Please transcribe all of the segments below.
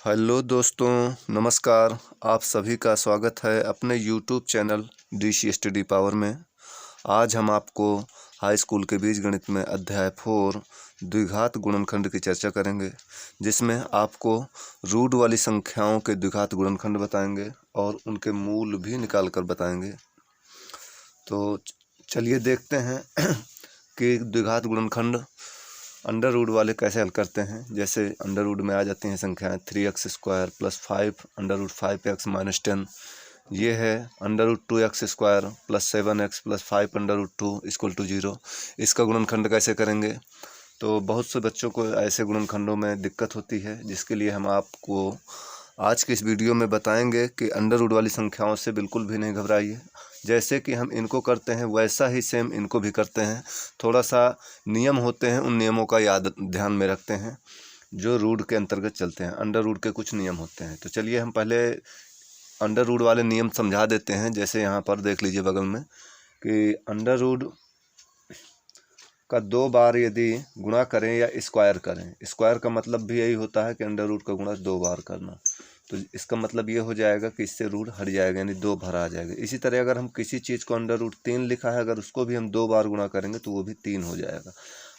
Hello दोस्तों, नमस्कार। आप सभी का स्वागत है अपने YouTube channel DC study power में। आज हम आपको हाई स्कूल के बीजगणित में अध्याय 4 द्विघात गुणनखंड की चर्चा करेंगे, जिसमें आपको रूट वाली संख्याओं के द्विघात गुणनखंड बताएंगे और उनके मूल भी निकाल कर बताएंगे। तो चलिए देखते हैं कि द्विघात गुणनखंड अंडर रूट वाले कैसे हल करते हैं। जैसे अंडर रूट में आ जाती हैं संख्याएं 3x² + 5 √ 5x - 10। ये है अंडर रूट 2x² + 7x + 5 √ 2 = 0। इसका गुणनखंड कैसे करेंगे? तो बहुत से बच्चों को ऐसे गुणनखंडों में दिक्कत होती है, जिसके लिए हम आपको आज के इस वीडियो में बताएंगे कि अंडर रूट वाली संख्याओं से बिल्कुल भी नहीं घबराइए। जैसे कि हम इनको करते हैं वैसा ही सेम इनको भी करते हैं। थोड़ा सा नियम होते हैं, उन नियमों का ध्यान में रखते हैं जो रूट के अंतर्गत चलते हैं। अंडर रूट के कुछ नियम होते हैं। तो चलिए हम पहले अंडर रूट वाले नियम समझा देते हैं। जैसे यहाँ पर देख लीजिए बगल में कि अंडर रूट का 2 बार यदि गुणा करें या स्क्वायर करें, स्क्वायर का मतलब भी यही होता है कि अंडर रूट का गुणा 2 बार करना। तो इसका मतलब ये हो जाएगा कि इससे रूट हट जाएगा, यानी 2 भरा आ जाएगा। इसी तरह अगर हम किसी चीज़ को अंडर रूट 3 लिखा है, अगर उसको भी हम 2 बार गुणा करेंगे तो वो भी 3 हो जाएगा।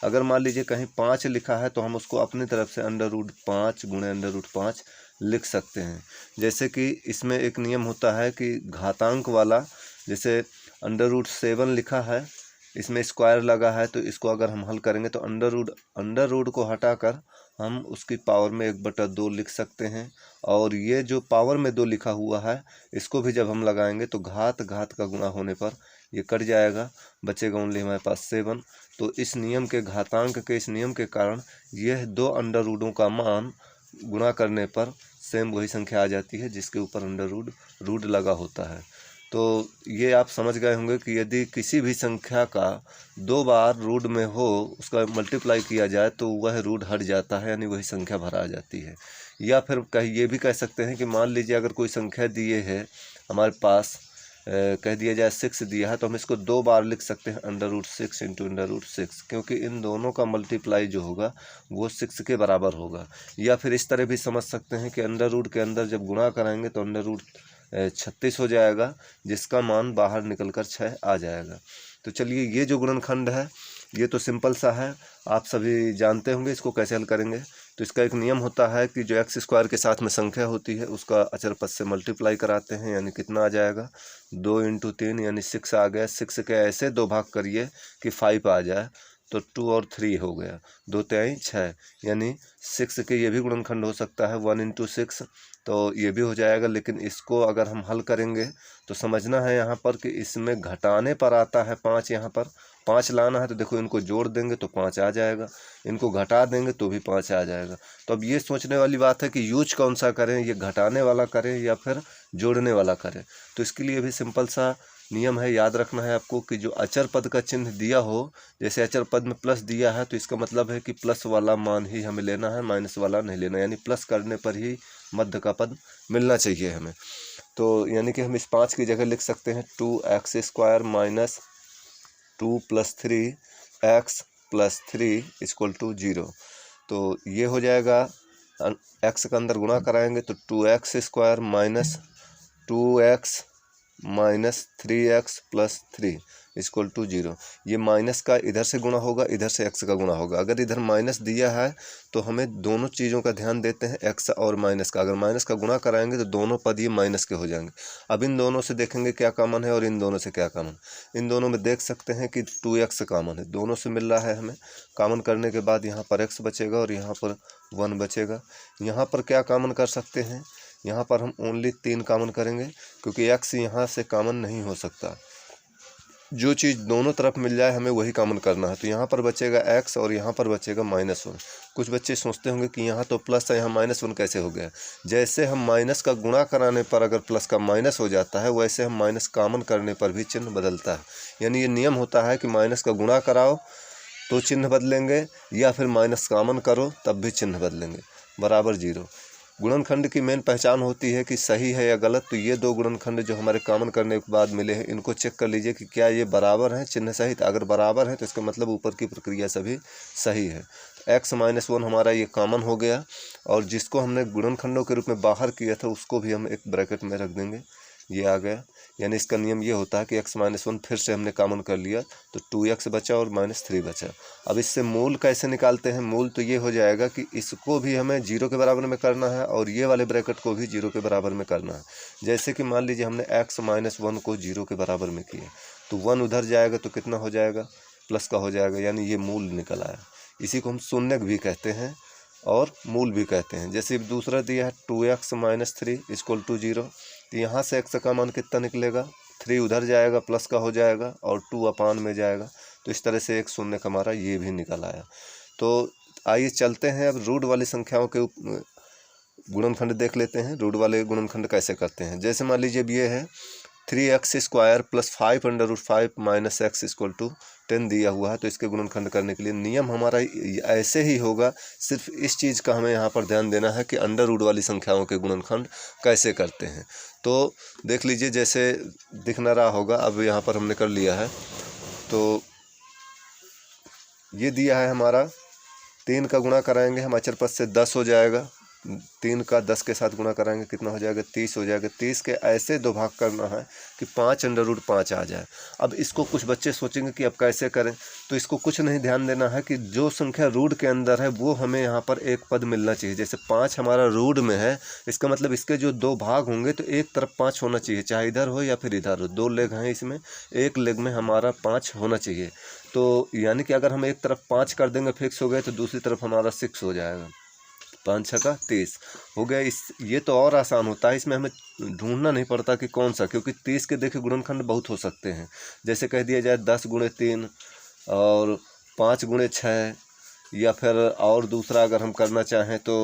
अगर मान लीजिए कहीं 5 लिखा है तो हम उसको अपनी तरफ से अंडर रूट 5 गुणे अंडर रूट 5 लिख सकते हैं। जैसे कि इसमें एक नियम होता है कि घातांक वाला, जैसे अंडर रूट 7 लिखा है, इसमें स्क्वायर लगा है, तो इसको अगर हम हल करेंगे तो अंडर रूट को हटाकर हम उसकी पावर में 1/2 लिख सकते हैं। और ये जो पावर में 2 लिखा हुआ है, इसको भी जब हम लगाएंगे तो घात का गुणा होने पर ये कट जाएगा, बचेगा ओनली हमारे पास 7। तो इस नियम के, घातांक के इस नियम के कारण यह 2 अंडर रूटों का मान गुणा करने पर सेम वही संख्या आ जाती है जिसके ऊपर अंडर रूट लगा होता है। तो ये आप समझ गए होंगे कि यदि किसी भी संख्या का 2 बार रूट में हो, उसका मल्टीप्लाई किया जाए तो वह रूट हट जाता है, यानी वही संख्या भरा आ जाती है। या फिर ये भी कह सकते हैं कि मान लीजिए अगर कोई संख्या दिए है हमारे पास, कह दिया जाए 6 दिया है, तो हम इसको 2 बार लिख सकते हैं अंडर रूट 6 × अंडर रूट 6, क्योंकि इन दोनों का मल्टीप्लाई जो होगा वो 6 के बराबर होगा। या फिर इस तरह भी समझ सकते हैं कि अंडर रूट के अंदर जब गुणा कराएंगे तो अंडर रूट 36 हो जाएगा, जिसका मान बाहर निकलकर 6 आ जाएगा। तो चलिए, ये जो गुणनखंड है ये तो सिंपल सा है, आप सभी जानते होंगे इसको कैसे हल करेंगे। तो इसका एक नियम होता है कि जो x² के साथ में संख्या होती है उसका अचर पद से मल्टीप्लाई कराते हैं, यानी कितना आ जाएगा 2 × 3 यानी 6 आ गया। 6 के ऐसे 2 भाग करिए कि 5 आ जाए, तो 2 और 3 हो गया, 2 3 6, यानी 6 के ये भी गुणनखंड हो सकता है 1 × 6, तो ये भी हो जाएगा। लेकिन इसको अगर हम हल करेंगे तो समझना है यहाँ पर कि इसमें घटाने पर आता है 5। यहाँ पर 5 लाना है तो देखो, इनको जोड़ देंगे तो 5 आ जाएगा, इनको घटा देंगे तो भी 5 आ जाएगा। तो अब ये सोचने वाली बात है कि यूज कौन सा करें, ये घटाने वाला करें या फिर जोड़ने वाला करें। तो इसके लिए भी सिंपल सा नियम है, याद रखना है आपको कि जो अचर पद का चिन्ह दिया हो, जैसे अचर पद में प्लस दिया है तो इसका मतलब है कि प्लस वाला मान ही हमें लेना है, माइनस वाला नहीं लेना, यानी प्लस करने पर ही मध्य का पद मिलना चाहिए हमें। तो यानी कि हम इस 5 की जगह लिख सकते हैं 2x² - 2 + 3x + 3 = 0। तो ये हो जाएगा, x का अंदर गुणा कराएंगे तो 2x² - 2x - 3x + 3 = 0। ये माइनस का इधर से गुणा होगा, इधर से x का गुणा होगा। अगर इधर माइनस दिया है तो हमें दोनों चीज़ों का ध्यान देते हैं, x और माइनस का। अगर माइनस का गुणा कराएंगे तो दोनों पद ये माइनस के हो जाएंगे। अब इन दोनों से देखेंगे क्या कॉमन है और इन दोनों से क्या कॉमन। इन दोनों में देख सकते हैं कि 2x कॉमन है, दोनों से मिल रहा है हमें। कॉमन करने के बाद यहाँ पर x बचेगा और यहाँ पर 1 बचेगा। यहाँ पर क्या कॉमन कर सकते हैं, यहाँ पर हम ओनली 3 कॉमन करेंगे, क्योंकि x यहाँ से कॉमन नहीं हो सकता। जो चीज़ दोनों तरफ मिल जाए हमें वही कॉमन करना है। तो यहाँ पर बचेगा x और यहाँ पर बचेगा -1। कुछ बच्चे सोचते होंगे कि यहाँ तो प्लस है, यहाँ -1 कैसे हो गया। जैसे हम माइनस का गुणा कराने पर अगर प्लस का माइनस हो जाता है, वैसे हम माइनस कॉमन करने पर भी चिन्ह बदलता है। यानी ये नियम होता है कि माइनस का गुणा कराओ तो चिन्ह बदलेंगे, या फिर माइनस कॉमन करो तब भी चिन्ह बदलेंगे, बराबर 0। गुणनखंड की मेन पहचान होती है कि सही है या गलत। तो ये 2 गुणनखंड जो हमारे कॉमन करने के बाद मिले हैं, इनको चेक कर लीजिए कि क्या ये बराबर हैं चिन्ह सहित। अगर बराबर है तो इसका मतलब ऊपर की प्रक्रिया सभी सही है। x-1 हमारा ये कॉमन हो गया, और जिसको हमने गुणनखंडों के रूप में बाहर किया था उसको भी हम एक ब्रैकेट में रख देंगे, ये आ गया। यानी इसका नियम ये होता है कि x-1 फिर से हमने कॉमन कर लिया तो 2x बचा और -3 बचा। अब इससे मूल कैसे निकालते हैं? मूल तो ये हो जाएगा कि इसको भी हमें 0 के बराबर में करना है और ये वाले ब्रैकेट को भी 0 के बराबर में करना है। जैसे कि मान लीजिए हमने x-1 को 0 के बराबर में किया तो 1 उधर जाएगा तो कितना हो जाएगा? प्लस का हो जाएगा, यानी ये मूल निकल आया। इसी को हम शून्यक भी कहते हैं और मूल भी कहते हैं। जैसे दूसरा दिया है 2x - 3 = 0, तो यहाँ से x का मान कितना निकलेगा? 3 उधर जाएगा, प्लस का हो जाएगा और 2 अपान में जाएगा। तो इस तरह से एक शून्य का हमारा ये भी निकल आया। तो आइए चलते हैं अब रूट वाली संख्याओं के गुणनखंड देख लेते हैं। रूट वाले गुणनखंड कैसे करते हैं? जैसे मान लीजिए अब ये है 3x² + 5√5 - x = 10 दिया हुआ है, तो इसके गुणनखंड करने के लिए नियम हमारा ऐसे ही होगा। सिर्फ इस चीज़ का हमें यहाँ पर ध्यान देना है कि अंडर रूट वाली संख्याओं के गुणनखंड कैसे करते हैं। तो देख लीजिए जैसे दिख ना रहा होगा, अब यहाँ पर हमने कर लिया है। तो ये दिया है हमारा 3 का गुणा कराएंगे हम अचर पद से 10 हो जाएगा। 3 का 10 के साथ गुणा कराएंगे कितना हो जाएगा? 30 हो जाएगा। 30 के ऐसे 2 भाग करना है कि 5√5 आ जाए। अब इसको कुछ बच्चे सोचेंगे कि अब कैसे करें, तो इसको कुछ नहीं, ध्यान देना है कि जो संख्या रूट के अंदर है वो हमें यहाँ पर एक पद मिलना चाहिए। जैसे 5 हमारा रूट में है, इसका मतलब इसके जो 2 भाग होंगे तो एक तरफ 5 होना चाहिए, चाहे इधर हो या फिर इधर हो। 2 लेग हैं इसमें, एक लेग में हमारा 5 होना चाहिए। तो यानी कि अगर हम एक तरफ 5 कर देंगे फिक्स हो गए तो दूसरी तरफ हमारा 6 हो जाएगा। 5 × 6 = 30 हो गया। ये तो और आसान होता है, इसमें हमें ढूंढना नहीं पड़ता कि कौन सा, क्योंकि 30 के देखिए गुणनखंड बहुत हो सकते हैं। जैसे कह दिया जाए 10 × 3 और 5 × 6, या फिर और दूसरा अगर हम करना चाहें तो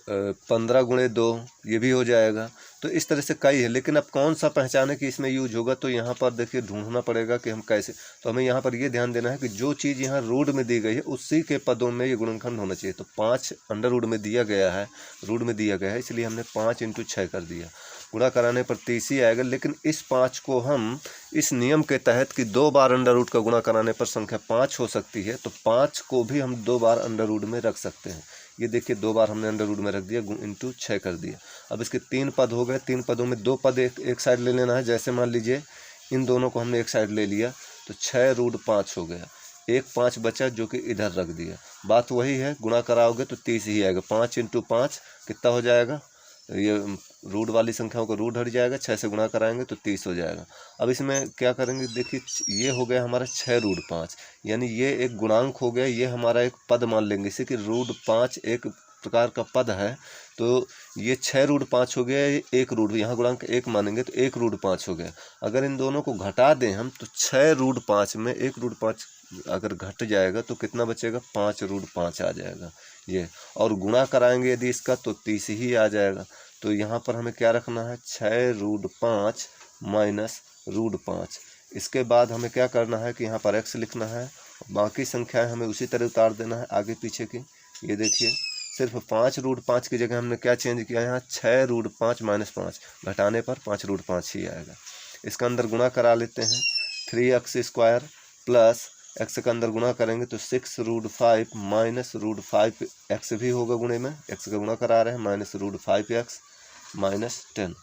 15 × 2, ये भी हो जाएगा। तो इस तरह से कई है, लेकिन अब कौन सा पहचाने कि इसमें यूज होगा, तो यहाँ पर देखिए ढूंढना पड़ेगा कि हम कैसे। तो हमें यहाँ पर ये ध्यान देना है कि जो चीज़ यहाँ रूट में दी गई है उसी के पदों में ये गुणनखंड होना चाहिए। तो 5 अंडर रूट में दिया गया है, रूट में दिया गया है, इसलिए हमने 5 × 6 कर दिया। गुणा कराने पर 30 ही आएगा। लेकिन इस 5 को हम इस नियम के तहत कि 2 बार अंडर रूट का गुणा कराने पर संख्या 5 हो सकती है, तो 5 को भी हम 2 बार अंडर रूट में रख सकते हैं। ये देखिए 2 बार हमने अंडर रूट में रख दिया, × 6 कर दिया। अब इसके 3 पद हो गए। 3 पदों में 2 पद एक साइड ले लेना है। जैसे मान लीजिए इन दोनों को हमने एक साइड ले लिया तो 6√5 हो गया। एक 5 बचा जो कि इधर रख दिया। बात वही है, गुणा कराओगे तो 30 ही आएगा। 5 × 5 कितना हो जाएगा? ये रूट वाली संख्याओं का रूट हट जाएगा, 6 से गुणा कराएंगे तो 30 हो जाएगा। अब इसमें क्या करेंगे, देखिए ये हो गया हमारा 6√5, यानी ये एक गुणांक हो गया, ये हमारा एक पद मान लेंगे। इसे कि √5 एक प्रकार का पद है, तो ये 6√5 हो गया। एक रूट यहाँ गुणांक 1 मानेंगे तो 1√5 हो गया। अगर इन दोनों को घटा दें हम तो 6√5 में 1√5 अगर घट जाएगा तो कितना बचेगा? 5√5 आ जाएगा ये। और गुणा कराएंगे यदि इसका तो 30 ही आ जाएगा। तो यहाँ पर हमें क्या रखना है? 6√5 - √5। इसके बाद हमें क्या करना है कि यहाँ पर x लिखना है, बाकी संख्याएं हमें उसी तरह उतार देना है आगे पीछे की। ये देखिए सिर्फ 5√5 की जगह हमने क्या चेंज किया, यहाँ 6√5 - 5 घटाने पर 5√5 ही आएगा। इसका अंदर गुणा करा लेते हैं। 3x² प्लस x का अंदर गुणा करेंगे तो 6√5 - √5x भी होगा गुणे में, x का गुणा करा रहे हैं, -√5x - 10।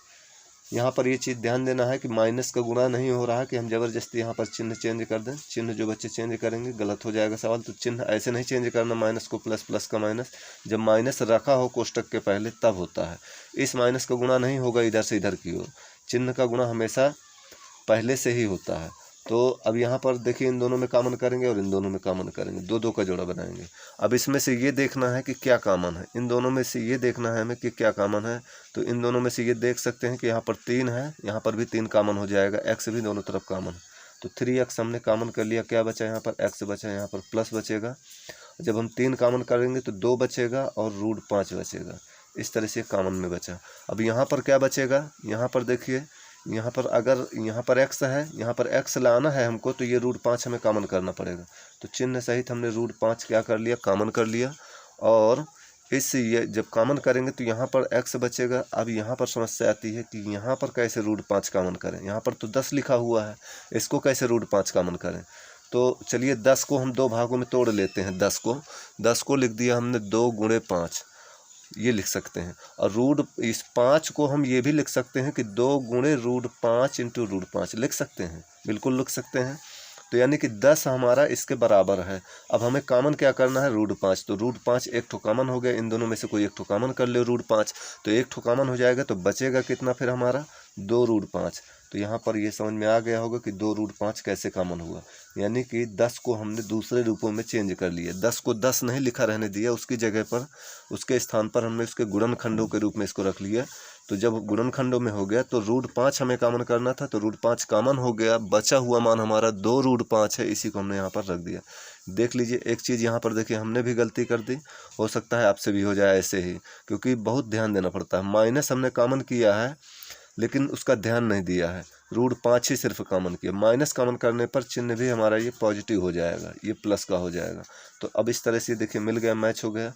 यहाँ पर ये चीज़ ध्यान देना है कि माइनस का गुणा नहीं हो रहा है कि हम ज़बरदस्ती यहाँ पर चिन्ह चेंज कर दें। चिन्ह जो बच्चे चेंज करेंगे गलत हो जाएगा सवाल। तो चिन्ह ऐसे नहीं चेंज करना, माइनस को प्लस, प्लस का माइनस। जब माइनस रखा हो कोष्टक के पहले तब होता है। इस माइनस का गुणा नहीं होगा इधर से इधर की ओर, चिन्ह का गुणा हमेशा पहले से ही होता है। तो अब यहाँ पर देखिए इन दोनों में कॉमन करेंगे और इन दोनों में कॉमन करेंगे, 2 का जोड़ा बनाएंगे। अब इसमें से ये देखना है कि क्या कॉमन है, इन दोनों में से ये देखना है हमें कि क्या कॉमन है। तो इन दोनों में से ये देख सकते हैं कि यहाँ पर 3 है, यहाँ पर भी 3 कॉमन हो जाएगा, x भी दोनों तरफ कॉमन है। तो 3x हमने कॉमन कर लिया, क्या बचा यहाँ पर? x बचा, यहाँ पर प्लस बचेगा। जब हम 3 कॉमन करेंगे तो 2 बचेगा और √5 बचेगा। इस तरह से कॉमन में बचा। अब यहाँ पर क्या बचेगा? यहाँ पर देखिए, यहाँ पर अगर यहाँ पर x है, यहाँ पर x लाना है हमको, तो ये √5 हमें कॉमन करना पड़ेगा। तो चिन्ह सहित हमने √5 क्या कर लिया? कॉमन कर लिया। और ये जब कॉमन करेंगे तो यहाँ पर x बचेगा। अब यहाँ पर समस्या आती है कि यहाँ पर कैसे √5 कॉमन करें। यहाँ पर तो 10 लिखा हुआ है, इसको कैसे √5 कॉमन करें? तो चलिए 10 को हम 2 भागों में तोड़ लेते हैं। 10 को लिख दिया हमने 2 गुणे 5, ये लिख सकते हैं। और रूट इस 5 को हम ये भी लिख सकते हैं कि 2 गुणे रूट 5 इंटू रूट 5 लिख सकते हैं, बिल्कुल लिख सकते हैं। तो यानी कि 10 हमारा इसके बराबर है। अब हमें कॉमन क्या करना है, रूट 5। तो रूट 5 एक ठो कॉमन हो गया, इन दोनों में से कोई एक ठो कॉमन कर ले रूट 5, तो एक ठो कॉमन हो जाएगा। तो बचेगा कितना फिर हमारा, 2 रूट 5। तो यहाँ पर ये समझ में आ गया होगा कि 2 रूट 5 कैसे कॉमन हुआ। यानी कि 10 को हमने दूसरे रूपों में चेंज कर लिया। 10 को 10 नहीं लिखा रहने दिया, उसकी जगह पर, उसके स्थान पर हमने उसके गुणनखंडों के रूप में इसको रख लिया। तो जब गुणनखंडों में हो गया तो रूट 5 हमें कॉमन करना था, तो रूट 5 कॉमन हो गया। बचा हुआ मान हमारा 2 रूट 5 है, इसी को हमने यहाँ पर रख दिया। देख लीजिए एक चीज़ यहाँ पर देखिए, हमने भी गलती कर दी, हो सकता है आपसे भी हो जाए ऐसे ही, क्योंकि बहुत ध्यान देना पड़ता है। माइनस हमने कॉमन किया है लेकिन उसका ध्यान नहीं दिया है, रूट 5 ही सिर्फ कॉमन किया। माइनस कॉमन करने पर चिन्ह भी हमारा ये पॉजिटिव हो जाएगा, ये प्लस का हो जाएगा। तो अब इस तरह से देखिए मिल गया, मैच हो गया।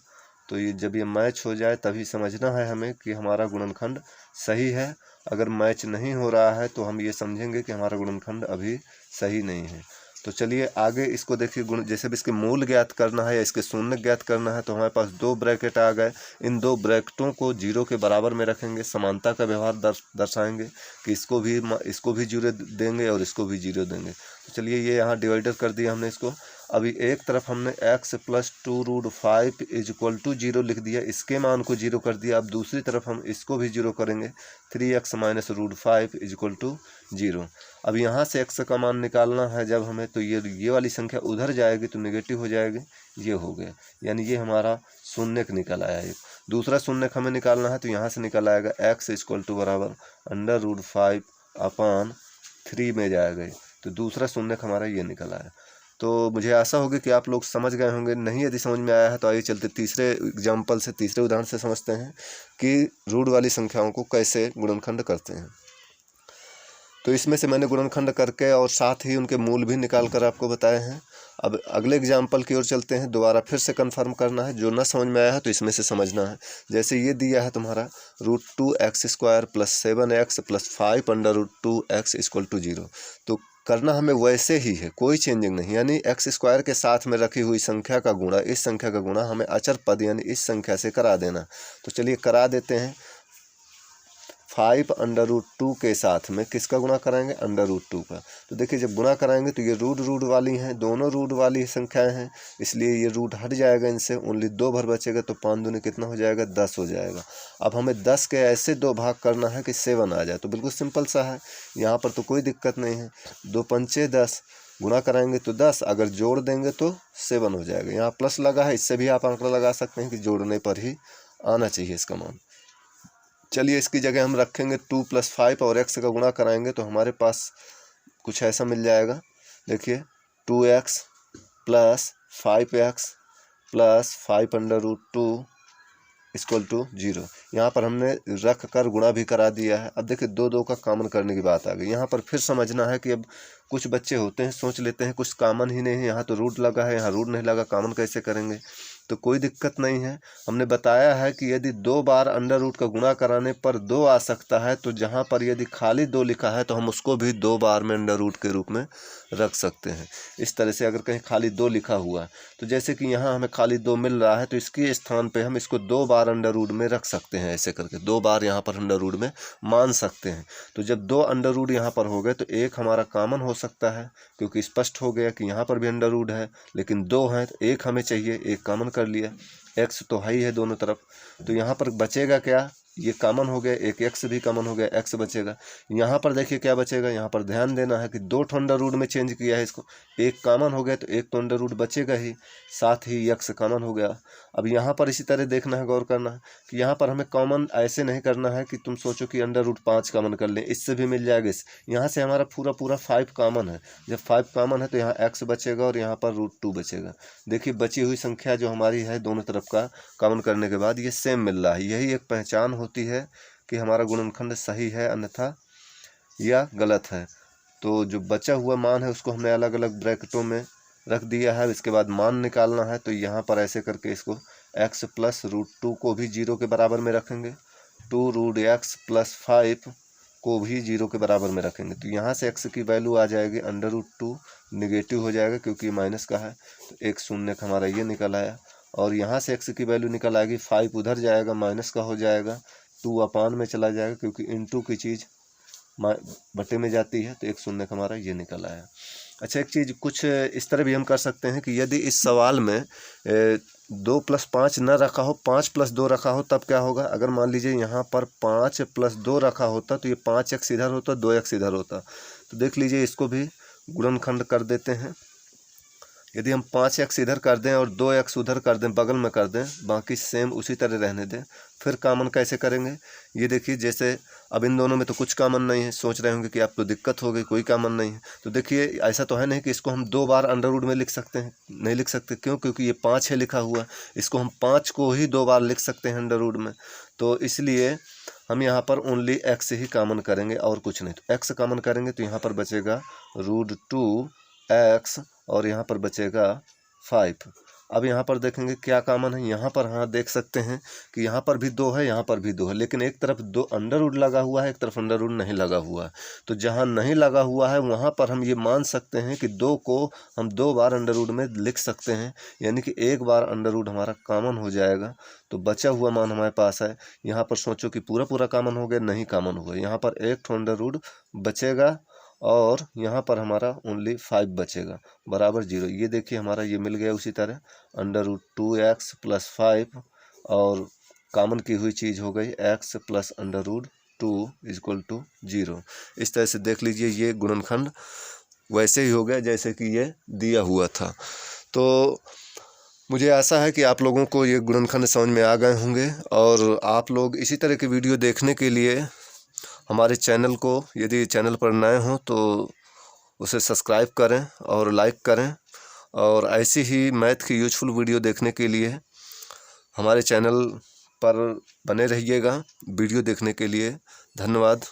तो ये जब ये मैच हो जाए तभी समझना है हमें कि हमारा गुणनखंड सही है। अगर मैच नहीं हो रहा है तो हम ये समझेंगे कि हमारा गुणनखंड अभी सही नहीं है। तो चलिए आगे इसको देखिए, गुण जैसे भी इसके मूल ज्ञात करना है या इसके शून्य ज्ञात करना है, तो हमारे पास 2 ब्रैकेट आ गए। इन 2 ब्रैकेटों को 0 के बराबर में रखेंगे, समानता का व्यवहार दर्शाएंगे कि इसको भी 0 देंगे और इसको भी 0 देंगे। तो चलिए ये यहाँ डिवाइडर कर दिया हमने इसको। अभी एक तरफ हमने x + 2 रूट 5 = 0 लिख दिया, इसके मान को 0 कर दिया। अब दूसरी तरफ हम इसको भी 0 करेंगे, 3x - रूट 5 = 0। अब यहाँ से x का मान निकालना है जब हमें, तो ये वाली संख्या उधर जाएगी तो नेगेटिव हो जाएगी, ये हो गया। यानी ये हमारा शून्यक निकल आया। एक दूसरा शून्यक हमें निकालना है, तो यहाँ से निकल आएगा x = √5/3 में जाएगा। तो दूसरा शून्यक हमारा ये निकल आया। तो मुझे आशा होगी कि आप लोग समझ गए होंगे। नहीं यदि समझ में आया है तो आइए चलते तीसरे एग्जाम्पल से, तीसरे उदाहरण से समझते हैं कि रूट वाली संख्याओं को कैसे गुणनखंड करते हैं। तो इसमें से मैंने गुणनखंड करके और साथ ही उनके मूल भी निकाल कर आपको बताए हैं। अब अगले एग्जाम्पल की ओर चलते हैं। दोबारा फिर से कंफर्म करना है, जो ना समझ में आया है तो इसमें से समझना है। जैसे ये दिया है तुम्हारा √2x² + 7x + 5√2x = 0। तो करना हमें वैसे ही है, कोई चेंजिंग नहीं। यानी x² के साथ में रखी हुई संख्या का गुणा, इस संख्या का गुणा हमें अचर पद यानी इस संख्या से करा देना। तो चलिए करा देते हैं। 5√2 के साथ में किसका गुणा कराएंगे, √2 का। तो देखिए जब गुणा कराएंगे तो ये रूट वाली हैं, दोनों रूट वाली संख्याएं हैं, इसलिए ये रूट हट जाएगा इनसे, ओनली 2 भर बचेगा। तो 5 दूनी कितना हो जाएगा, 10 हो जाएगा। अब हमें 10 के ऐसे 2 भाग करना है कि 7 आ जाए। तो बिल्कुल सिंपल सा है, यहाँ पर तो कोई दिक्कत नहीं है। 2 पंचे 10, गुणा कराएंगे तो 10, अगर जोड़ देंगे तो 7 हो जाएगा। यहाँ प्लस लगा है, इससे भी आप आंकड़ा लगा सकते हैं कि जोड़ने पर ही आना चाहिए इसका मान। चलिए इसकी जगह हम रखेंगे 2 + 5 और x का गुणा कराएंगे तो हमारे पास कुछ ऐसा मिल जाएगा। देखिए 2x + 5x + 5√2 = 0। यहाँ पर हमने रख कर गुणा भी करा दिया है। अब देखिए 2 का कॉमन करने की बात आ गई। यहाँ पर फिर समझना है कि अब कुछ बच्चे होते हैं सोच लेते हैं कुछ कॉमन ही नहीं है, यहाँ तो रूट लगा है, यहाँ रूट नहीं लगा, कॉमन कैसे करेंगे। तो कोई दिक्कत नहीं है। हमने बताया है कि यदि 2 बार √ का गुणा कराने पर 2 आ सकता है, तो जहाँ पर यदि खाली 2 लिखा है तो हम उसको भी 2 बार में √ के रूप में रख सकते हैं। इस तरह से अगर कहीं खाली 2 लिखा हुआ है, तो जैसे कि यहाँ हमें खाली 2 मिल रहा है, तो इसके स्थान पे हम इसको 2 बार √ में रख सकते हैं। ऐसे करके 2 बार यहाँ पर √ में मान सकते हैं। तो जब 2 √ यहाँ पर हो गए तो एक हमारा कॉमन हो सकता है, क्योंकि स्पष्ट हो गया कि यहाँ पर भी √ है, लेकिन 2 हैं तो एक हमें चाहिए, एक कॉमन कर लिया। x तो है ही है दोनों तरफ, तो यहाँ पर बचेगा क्या, ये कॉमन हो गया, एक x भी कॉमन हो गया, x बचेगा। यहाँ पर देखिए क्या बचेगा, यहाँ पर ध्यान देना है कि 2 √ में चेंज किया है इसको, एक कॉमन हो गया तो एक तो √ बचेगा ही, साथ ही x कॉमन हो गया। अब यहाँ पर इसी तरह देखना है, गौर करना है कि यहाँ पर हमें कॉमन ऐसे नहीं करना है कि तुम सोचो कि √5 कॉमन कर लें, इससे भी मिल जाएगा। यहाँ से हमारा पूरा 5 कॉमन है। जब 5 कॉमन है तो यहाँ x बचेगा और यहाँ पर √2 बचेगा। देखिए बची हुई संख्या जो हमारी है दोनों तरफ का कॉमन करने के बाद ये सेम मिल रहा है। यही एक पहचान होती है कि हमारा गुणनखंड सही है अन्यथा या गलत है। तो जो बचा हुआ मान है उसको हमने अलग अलग ब्रैकेटों में रख दिया है। इसके बाद मान निकालना है, तो यहाँ पर ऐसे करके इसको x + √2 को भी 0 के बराबर में रखेंगे, 2 √x + 5 को भी 0 के बराबर में रखेंगे तो यहाँ से x की वैल्यू आ जाएगी √2, निगेटिव हो जाएगा क्योंकि माइनस का है, तो एक शून्य का हमारा ये निकल आया। और यहाँ से x की वैल्यू निकल आएगी 5 उधर जाएगा, माइनस का हो जाएगा, 2 अपान में चला जाएगा क्योंकि इनटू की चीज़ बटे में जाती है, तो एक शून्य का हमारा ये निकल आया। अच्छा, एक चीज़ कुछ इस तरह भी हम कर सकते हैं कि यदि इस सवाल में 2 + 5 न रखा हो, 5 + 2 रखा हो, तब क्या होगा। अगर मान लीजिए यहाँ पर 5 + 2 रखा होता तो ये 5x इधर होता, 2x इधर होता। तो देख लीजिए, इसको भी गुणनखंड कर देते हैं। यदि हम 5x इधर कर दें और 2x उधर कर दें, बगल में कर दें, बाकी सेम उसी तरह रहने दें, फिर कामन कैसे करेंगे। ये देखिए, जैसे अब इन दोनों में तो कुछ कामन नहीं है, सोच रहे होंगे कि आपको दिक्कत हो गई, कोई कामन नहीं है। तो देखिए, ऐसा तो है नहीं कि इसको हम 2 बार अंडर में लिख सकते हैं, नहीं लिख सकते। क्यों? क्योंकि ये 5 है लिखा हुआ, इसको हम 5 को ही 2 बार लिख सकते हैं अंडर में। तो इसलिए हम यहाँ पर ओनली x ही कामन करेंगे और कुछ नहीं। तो x कामन करेंगे तो यहाँ पर बचेगा √2x और यहाँ पर बचेगा 5। अब यहाँ पर देखेंगे क्या कामन है। यहाँ पर हाँ देख सकते हैं कि यहाँ पर भी 2 है, यहाँ पर भी 2 है, लेकिन एक तरफ 2 अंडर लगा हुआ है, एक तरफ अंडर नहीं लगा हुआ है। तो जहाँ नहीं लगा हुआ है वहाँ पर हम ये मान सकते हैं कि 2 को हम 2 बार अंडर में लिख सकते हैं, यानी कि एक बार अंडर हमारा कामन हो जाएगा। तो बचा हुआ मान हमारे पास है। यहाँ पर सोचो कि पूरा कामन हो गया, नहीं कामन हुआ। यहाँ पर एक अंडर बचेगा और यहाँ पर हमारा ओनली 5 बचेगा बराबर 0। ये देखिए, हमारा ये मिल गया। उसी तरह √2x + 5 और कामन की हुई चीज़ हो गई x + √2 = 0। इस तरह से देख लीजिए, ये गुणनखंड वैसे ही हो गया जैसे कि ये दिया हुआ था। तो मुझे आशा है कि आप लोगों को ये गुणनखंड समझ में आ गए होंगे और आप लोग इसी तरह की वीडियो देखने के लिए हमारे चैनल को, यदि चैनल पर नए हों तो उसे सब्सक्राइब करें और लाइक करें। और ऐसी ही मैथ की यूजफुल वीडियो देखने के लिए हमारे चैनल पर बने रहिएगा। वीडियो देखने के लिए धन्यवाद।